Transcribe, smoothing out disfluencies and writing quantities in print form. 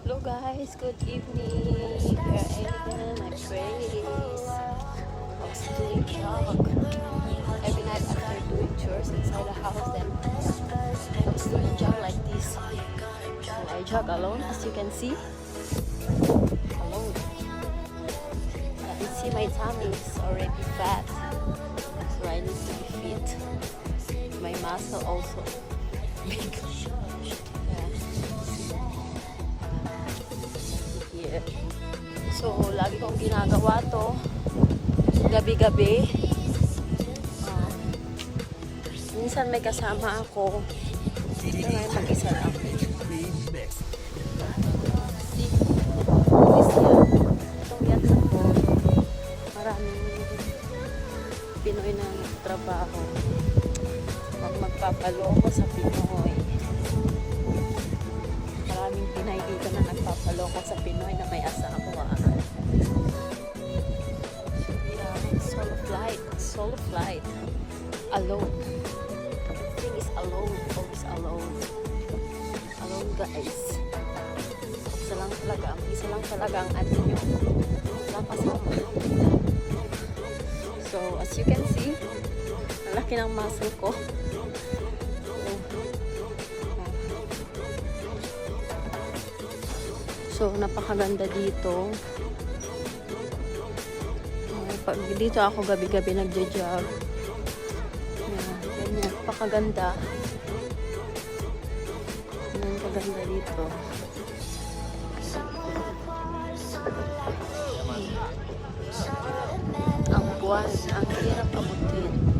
Hello guys, good evening. Here I am, my praise. I was doing jog. Every night after doing chores inside the house, then I was doing jog like this. So I jog alone, as you can see. Alone. I can see my tummy is already fat. So I need to be fit. My muscle also big. Yeah. So, lagi kong ginagawa to gabi-gabi. Minsan may kasama ako. Ito ngayon mag-isa lang. Itong yata ko, maraming Pinoy na trabaho. Huwag magpapaloko sa Pinoy. Maraming Pinay dito na nagpapaloko sa Pinoy na may asawa. Solo flight. Alone. Thing is alone. Always alone. Alone guys. Isa lang talaga ang ano nyo. Walang kasama. So as you can see, ang laki ng muscle ko. So, napakaganda dito. Pag dito ako gabi-gabi nagja-jog. Ganyan. Napakaganda. Ganyan kaganda dito. Ang buwan. Ang hirap abutin.